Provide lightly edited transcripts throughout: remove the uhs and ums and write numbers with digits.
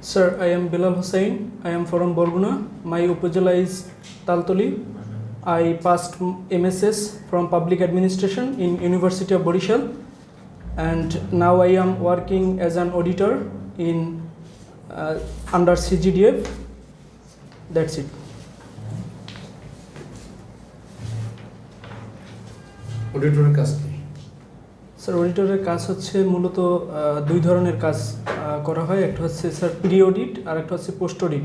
Sir, I am Bilal Hussain. I am from Borguna. My upazila is Taltoli. I passed MSS from Public Administration in University of Borishal, and now I am working as an auditor in under CGDF. That's it. অডিটরের কাজ কি? Sir, অডিটরের কাজ হচ্ছে মূলত দুই ধরনের কাজ করা হয়। একটা হচ্ছে স্যার প্রি অডিট আর একটা হচ্ছে পোস্ট অডিট।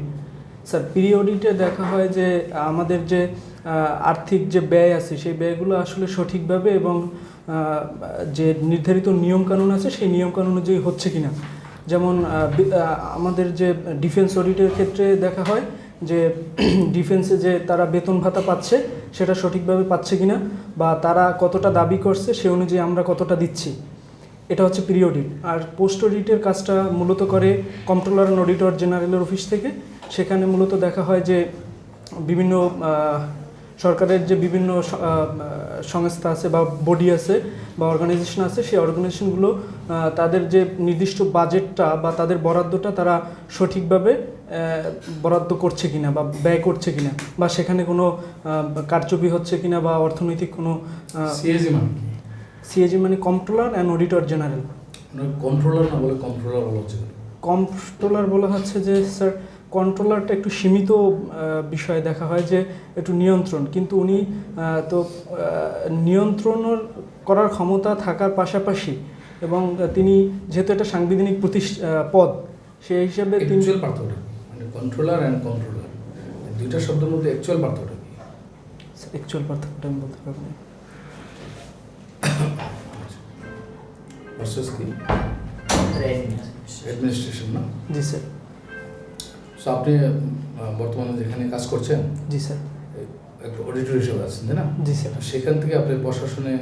স্যার, প্রি অডিটে দেখা হয় যে আমাদের যে আর্থিক যে ব্যয় আছে সেই ব্যয়গুলো আসলে সঠিকভাবে এবং যে নির্ধারিত নিয়মকানুন আছে সেই নিয়মকানুন অনুযায়ী হচ্ছে কিনা। যেমন আমাদের যে ডিফেন্স অডিটের ক্ষেত্রে দেখা হয় যে ডিফেন্সে যে তারা বেতন ভাতা পাচ্ছে সেটা সঠিকভাবে পাচ্ছে কিনা, বা তারা কতটা দাবি করছে সে অনুযায়ী আমরা কতটা দিচ্ছি, এটা হচ্ছে প্রি অডিট। আর পোস্ট অডিটের কাজটা মূলত করে কন্ট্রোলার অ্যান্ড অডিটর জেনারেলের অফিস থেকে। সেখানে মূলত দেখা হয় যে বিভিন্ন সরকারের যে বিভিন্ন সংস্থা আছে বা বডি আছে বা অর্গানাইজেশন আছে, সেই অর্গানাইজেশনগুলো তাদের যে নির্দিষ্ট বাজেটটা বা তাদের বরাদ্দটা তারা সঠিকভাবে বরাদ্দ করছে কিনা বা ব্যয় করছে কিনা, বা সেখানে কোনো কারচুপি হচ্ছে কিনা, বা অর্থনৈতিক কোনো সিএজি মানে controller and auditor general. Controller না বলে কন্ট্রোলার বলা হচ্ছে। কন্ট্রোলার বলা হচ্ছে যে স্যার কন্ট্রোলারটা একটু সীমিত বিষয়ে দেখা হয় যে একটু নিয়ন্ত্রণ, কিন্তু উনি তো নিয়ন্ত্রণ করার ক্ষমতা থাকার পাশাপাশি এবং তিনি যেহেতু একটা সাংবিধানিক পদ, সেই হিসাবে তিনি পার্থক্য মানে কন্ট্রোলার অ্যান্ড কন্ট্রোলার দুইটা শব্দের মধ্যে অ্যাকচুয়াল পার্থক্যটা কি? অ্যাকচুয়াল পার্থক্যটা আমি বলতে পারবো না। প্রসেস কি? অ্যাডমিনিস্ট্রেশন না? জি স্যার। সো আপনি বর্তমানে যেখানে কাজ করছেন, জি স্যার, একটা অডিটর হিসেবে আছেন, তাই না? জি স্যার। সেখান থেকে আপনি প্রশাসনে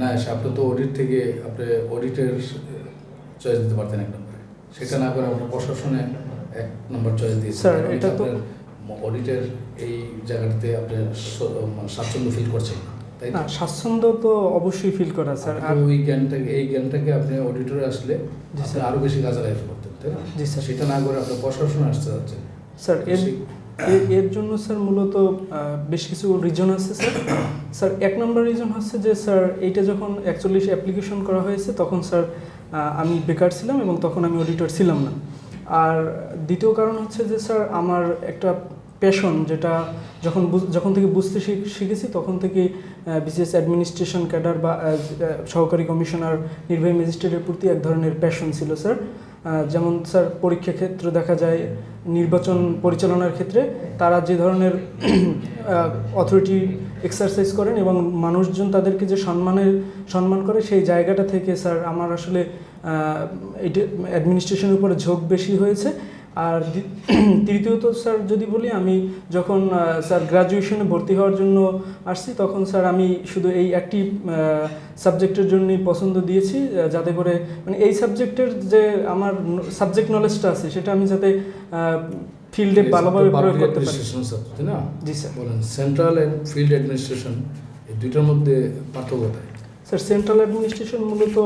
না এসে আপনি তো অডিট থেকে আপনি অডিটের চয়েস দিতে পারতেন এক নম্বরে, সেটা না করে আপনি প্রশাসনে এক নম্বর চয়েস দিয়েছেন। স্যার, এটা তো অডিটের এই জায়গাটাতে আপনি স্বাচ্ছন্দ্য ফিল করছেন না, তাই না? স্বাচ্ছন্দ্য তো অবশ্যই ফিল করা স্যার। আর এই জ্ঞানটাকে আপনি অডিটরে আসলে আরো বেশি কাজে লাগাতে পারতেন, তাই না? জি স্যার। সেটা না করে আপনি প্রশাসনে আসতে যাচ্ছেন স্যার। এর জন্য স্যার মূলত বেশ কিছু রিজন আছে স্যার। স্যার, এক নম্বর রিজন হচ্ছে যে স্যার এইটা যখন অ্যাকচুয়ালি অ্যাপ্লিকেশন করা হয়েছে তখন স্যার আমি বেকার ছিলাম এবং তখন আমি অডিটর ছিলাম না। আর দ্বিতীয় কারণ হচ্ছে যে স্যার আমার একটা প্যাশন, যেটা যখন থেকে বুঝতে শিখেছি তখন থেকে বিসিএস অ্যাডমিনিস্ট্রেশন ক্যাডার বা সহকারী কমিশনার, নির্বাহী ম্যাজিস্ট্রেটের প্রতি এক ধরনের প্যাশন ছিল স্যার। যেমন স্যার পরীক্ষা ক্ষেত্রে দেখা যায়, নির্বাচন পরিচালনার ক্ষেত্রে তারা যে ধরনের অথরিটি এক্সারসাইজ করেন এবং মানুষজন তাদেরকে যে সম্মান করে, সেই জায়গাটা থেকে স্যার আমার আসলে এটা অ্যাডমিনিস্ট্রেশনের উপরে ঝোঁক বেশি হয়েছে। আর তৃতীয়ত স্যার যদি বলি, আমি যখন স্যার গ্র্যাজুয়েশনে ভর্তি হওয়ার জন্য আসছি তখন স্যার আমি শুধু এই একটি সাবজেক্টের জন্যই পছন্দ দিয়েছি, যাতে করে মানে এই সাবজেক্টের যে আমার সাবজেক্ট নলেজটা আছে সেটা আমি যাতে ফিল্ডে ভালোভাবে প্রয়োগ করতে পারি। তাই না? জি স্যার। বলেন সেন্ট্রাল অ্যান্ড ফিল্ড অ্যাডমিনিস্ট্রেশন এই দুইটার মধ্যে পার্থক্য কোথায়? স্যার, সেন্ট্রাল অ্যাডমিনিস্ট্রেশন মূলত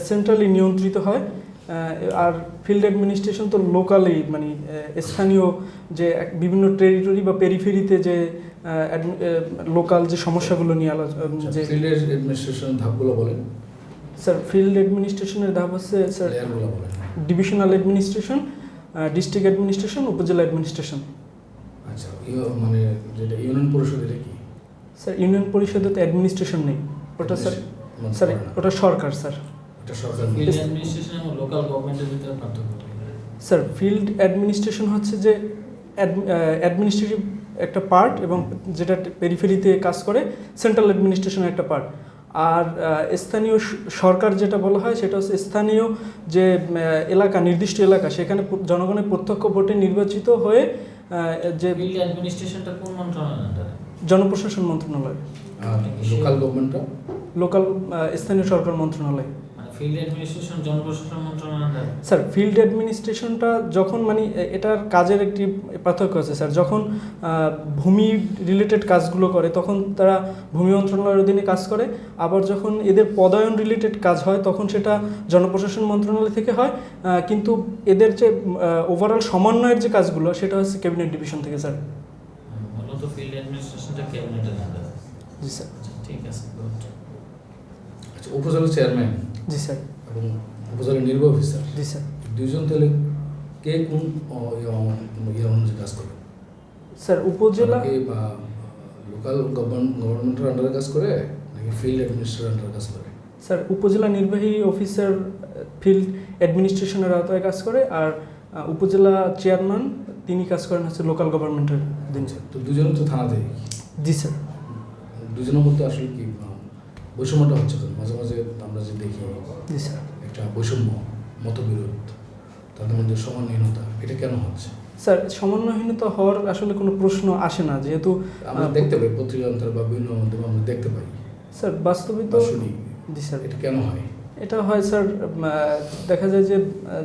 সেন্ট্রালি নিয়ন্ত্রিত হয়, আর ফিল্ড অ্যাডমিনিস্ট্রেশন তো লোকালি মানে স্থানীয় যে বিভিন্ন টেরিটরি বা পেরিফেরিতে যে লোকাল যে সমস্যাগুলো নিয়ে যে ফিল্ড অ্যাডমিনিস্ট্রেশনের ধাপগুলো বলেন। স্যার, ফিল্ড অ্যাডমিনিস্ট্রেশনের ধাপ হচ্ছে sir divisional administration, district administration, উপজেলা অ্যাডমিনিস্ট্রেশন। আচ্ছা, মানে যেটা ইউনিয়ন পরিষদ, এটা কি? স্যার, ইউনিয়ন পরিষদে তো অ্যাডমিনিস্ট্রেশন নেই, ওটা স্যার ওটা সরকার স্যার। স্যার, ফিল্ড অ্যাডমিনিস্ট্রেশন হচ্ছে যে অ্যাডমিনিস্ট্রেটিভ একটা পার্ট এবং যেটা পেরিফেরিতে কাজ করে, সেন্ট্রাল অ্যাডমিনিস্ট্রেশনের একটা পার্ট। আর স্থানীয় সরকার যেটা বলা হয় সেটা হচ্ছে স্থানীয় যে এলাকা, নির্দিষ্ট এলাকা, সেখানে জনগণের প্রত্যক্ষ ভোটে নির্বাচিত হয়ে যে ফিল্ড অ্যাডমিনিস্ট্রেশনটা কোন মন্ত্রণালয়? জনপ্রশাসন মন্ত্রণালয়। লোকাল গভর্নমেন্টটা লোকাল স্থানীয় সরকার মন্ত্রণালয়। ফিল্ড অ্যাডমিনিস্ট্রেশন জনপ্রশাসন মন্ত্রণালয়ের আন্ডারে? স্যার ফিল্ড অ্যাডমিনিস্ট্রেশনটা যখন মানে এটার কাজের একটি পার্থক্য আছে স্যার, যখন ভূমি রিলেটেড কাজগুলো করে তখন তারা ভূমি মন্ত্রণালয়ের অধীনে কাজ করে, আবার যখন এদের পদায়ন রিলেটেড কাজ হয় তখন সেটা জনপ্রশাসন মন্ত্রণালয় থেকে হয়, কিন্তু এদের যে ওভারঅল সমন্বয়ের যে কাজগুলো সেটা হচ্ছে ক্যাবিনেট ডিভিশন থেকে স্যার। মূলত ফিল্ড অ্যাডমিনিস্ট্রেশনটা ক্যাবিনেটের আন্ডারে। জি স্যার। আচ্ছা, ঠিক আছে, গুড। আচ্ছা, উপজেলা চেয়ারম্যান জি স্যার। এবং উপজেলা নির্বাহী অফিসার জি স্যার। দুইজন তাহলে কে কোন ইয়ে অনুযায়ী কাজ করে? স্যার উপজেলা বা লোকাল গভর্নমেন্টের আন্ডারে কাজ করে নাকি ফিল্ড অ্যাডমিনিস্ট্রেটর আন্ডারে কাজ করে? স্যার উপজেলা নির্বাহী অফিসার ফিল্ড অ্যাডমিনিস্ট্রেশনের আওতায় কাজ করে, আর উপজেলা চেয়ারম্যান তিনি কাজ করেন হচ্ছে লোকাল গভর্নমেন্টের দিন। তো দুজনে তো থানাতে। জি স্যার। দুজনের মধ্যে আসলে কি বৈষম্যটা হচ্ছে কেন? মাঝে মাঝে আমরা যে দেখি জি স্যার। একটা বৈষম্য, মতবিরোধ, তাদের মধ্যে সমন্বয়হীনতা, এটা কেন হচ্ছে? স্যার সমন্বয়হীনতা হওয়ার আসলে কোনো প্রশ্ন আসে না, যেহেতু আমরা দেখতে পাই পত্রিকান্তর বা বিভিন্ন মাধ্যমে আমরা দেখতে পাই, স্যার বাস্তবিত। শুনি। জি স্যার। এটা কেন হয়? এটা হয় স্যার, দেখা যায়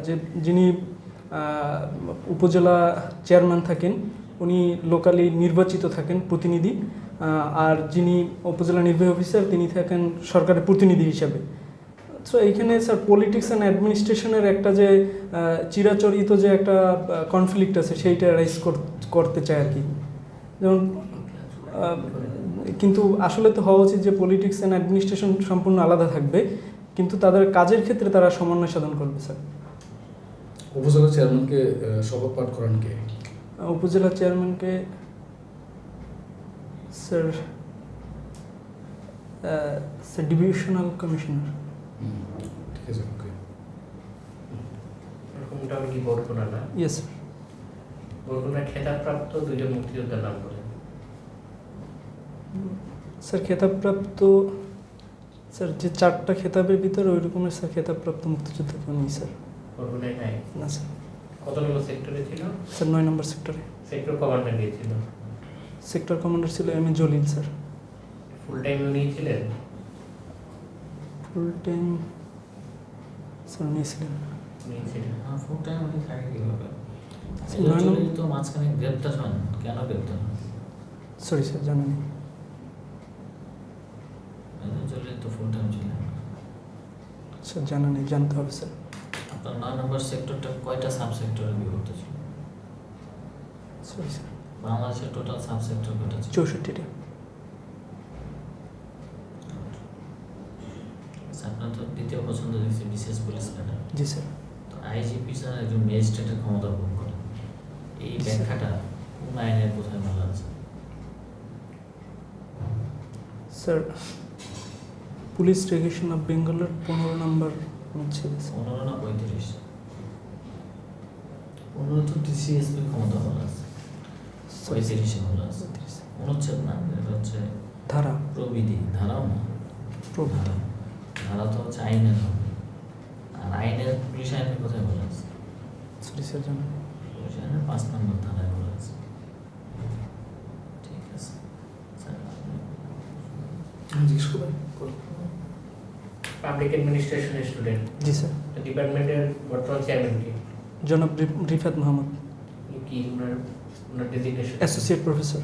যে যিনি উপজেলা চেয়ারম্যান থাকেন উনি লোকালি নির্বাচিত থাকেন প্রতিনিধি, আর যিনি উপজেলা নির্বাহী অফিসার তিনি থাকেন সরকারের প্রতিনিধি হিসাবে। সো এইখানে স্যার পলিটিক্স অ্যান্ড অ্যাডমিনিস্ট্রেশনের একটা যে চিরাচরিত যে একটা কনফ্লিক্ট আছে সেইটা রাইজ করতে চায় আর কি। যেমন কিন্তু আসলে তো হওয়া উচিত যে পলিটিক্স অ্যান্ড অ্যাডমিনিস্ট্রেশন সম্পূর্ণ আলাদা থাকবে, কিন্তু তাদের কাজের ক্ষেত্রে তারা সমন্বয় সাধন করবে স্যার। উপজেলা চেয়ারম্যানকে শপথ পাঠ করান কে? উপজেলা চেয়ারম্যানকে স্যার স্যার ডিভিশনাল কমিশনার। ঠিক আছে, ওকে। এরকমটা কি বরগুনা না? Yes sir. বরগুনা খেতাবপ্রাপ্ত দুজন মুক্তিযোদ্ধার নাম বলেন। স্যার খেতাবপ্রাপ্ত স্যার যে 4টা খেতাবের ভিতরে ওই রকমের স্যার খেতাবপ্রাপ্ত মুক্তিযোদ্ধা কেউ নেই স্যার। বরগুনায় নাই? না স্যার। কত নম্বর সেক্টরে ছিল? স্যার 9 নম্বর সেক্টরে। সেক্টর কমান্ডার কে ছিল? সেক্টর কমান্ডার ছিল M A Jalil sir. Full time উনি ছিলেন? ফুল টাইম স্যার উনি ছিলেন। উনি ছিলেন। হ্যাঁ, ফুল টাইম উনি থাকে কীভাবে? স্যার 9 নম্বর। তো মাঝখানে গ্রেপ্তার হন, কেন গ্রেপ্তার হন? সরি স্যার জানেন। চলে তো ফুল টাইম ছিলেন। স্যার জানা নেই, জানতে হবে স্যার। আপনার 9 নম্বর সেক্টরটা কয়টা সাব সেক্টরে বিভক্ত ছিল? Sorry sir. বাংলাদেশের টোটাল সাব সেক্টর কয়টা ছিল? 64টা। আপনার তো দ্বিতীয় পছন্দ দেখছি বিশেষ পুলিশ ক্যাডার। জি স্যার। তো আইজিপি স্যার একজন ম্যাজিস্ট্রেটের ক্ষমতা ভোগ করেন, এই ব্যাখ্যাটা কোন আইনের কোথায় বলা আছে? স্যার পুলিশ রেগুলেশন অফ বেঙ্গলের 15 নম্বর ছিল স্যার। 15 না 35? 15 তো ডিসিএসপি ক্ষমতা বলা আছে, 35 বলা আছে। অনুচ্ছেদ না, এটা হচ্ছে ধারা। প্রবিধি, ধারাও না, প্রভৃতি। ধারা তো হচ্ছে আইনের হবে, আর আইনের পুলিশ আইনের কোথায় বলা আছে? সরি স্যার জানেন। পুলিশ আইনের 5 নম্বর ধারায় বলা আছে। ঠিক আছে স্যার, জিজ্ঞেস করবেন? পাবলিক অ্যাডমিনিস্ট্রেশনের স্টুডেন্ট। জি স্যার। ডিপার্টমেন্টের বর্তমান চেয়ারম্যান কি? জনাব রিফাত মাহমুদ, কি ওনার ডেজিগনেশন? Associate professor.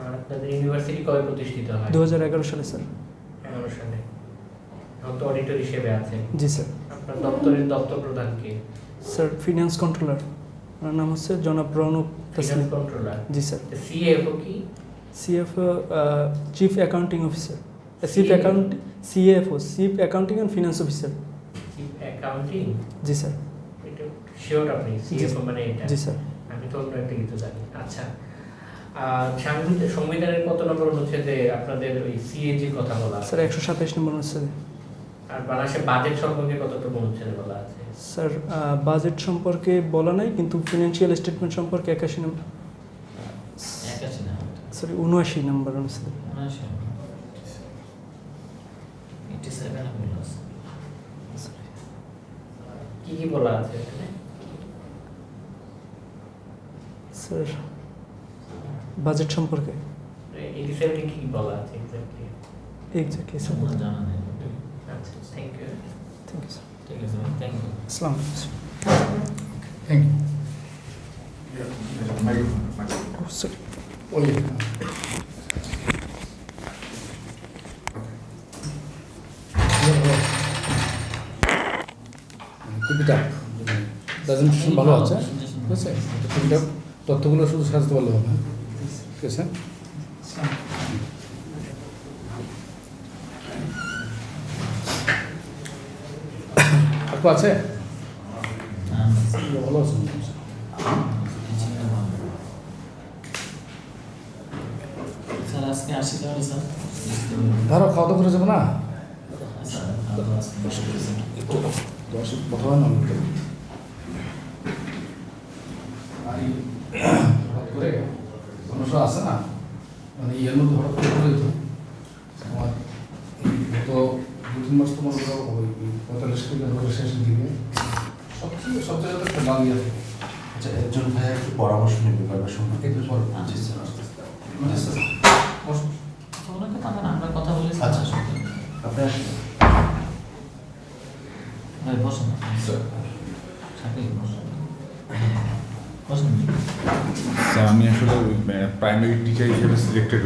আর আপনাদের ইউনিভার্সিটি কবে প্রতিষ্ঠিত হয়? 2011 সালে স্যার। 11 সালে। এখন তো অডিটর হিসেবে আছে। জি স্যার। আপনার দপ্তরের দপ্তর প্রধান কে? স্যার ফিনান্স কন্ট্রোলার, ওনার নাম হচ্ছে জনাব রৌনক ফিনান্স তাসলিম। কন্ট্রোলার। জি স্যার। সিএফও কি? CFO chief accounting officer. CFO chief accounting and finance officer. Chief accounting? G sir. এটা শিওর আপনি সিএফও মানে এটা? জি স্যার। আমি তো অন্য একটা কিছু জানি। আচ্ছা, সংবিধানের কত নম্বর অনুচ্ছেদে আপনাদের ওই সিএজি কথা বলা আছে? স্যার 127 নম্বর অনুচ্ছেদে। আর বাংলাদেশের বাজেট সম্পর্কে কতটুকু অনুচ্ছেদে বলা আছে? স্যার বাজেট সম্পর্কে বলা নাই, কিন্তু ফিনান্সিয়াল স্টেটমেন্ট সম্পর্কে 81 নম্বর, 81 না, সরি 79 নম্বর অনুচ্ছেদে। 87 বলা আছে। কি কি বলা আছে এখানে? স্যার বাজেট সম্পর্কে 87 কি বলা আছে এক্স্যাক্টলি? Exactly sir. আমার জানা নেই। আচ্ছা, thank you. Thank you sir. ঠিক আছে ভাই, থ্যাংক ইউ। আসসালামু আলাইকুম স্যার। থ্যাংক ইউ ও, স্যার। ওই টুপিটা প্রেজেন্টেশন ভালো আছে, ঠিক আছে? টুপিটা তথ্যগুলো শুধু সাজাতে পারলে হবে, হ্যাঁ? ঠিক আছে। আর কেউ আছে? ভালো আছে। স্যার আজকে আসি তাহলে স্যার। ধরো খাওয়া দাওয়া করে যাবো না? স্যার খাওয়া দাওয়া আজকে বসে করেছেন। দশ কথা হয় না অনেকটা। আর এই হঠাৎ করে সমস্যা আছে না, মানে ইয়ের মধ্যে হঠাৎ করে পড়ে যেত আমার গত 2-3 মাস তোমার ওই 45 কিলোমিটার শেষের দিকে সব জায়গাতে একটা দাম ইয়ে থাকে। আচ্ছা, একজন ভাইয়া একটু পরামর্শ নেবে ব্যাপার সম্পর্কে। একটু পর জি স্যার। বসুন। ওনাকে তাহলে আমরা কথা বলেছি। আচ্ছা, আপনি আসেন। ভাই বসুন না। স্যার সাথে বসুন। বসুন। স্যার আমি আসলে প্রাইমারি টিচার হিসেবে সিলেক্টেড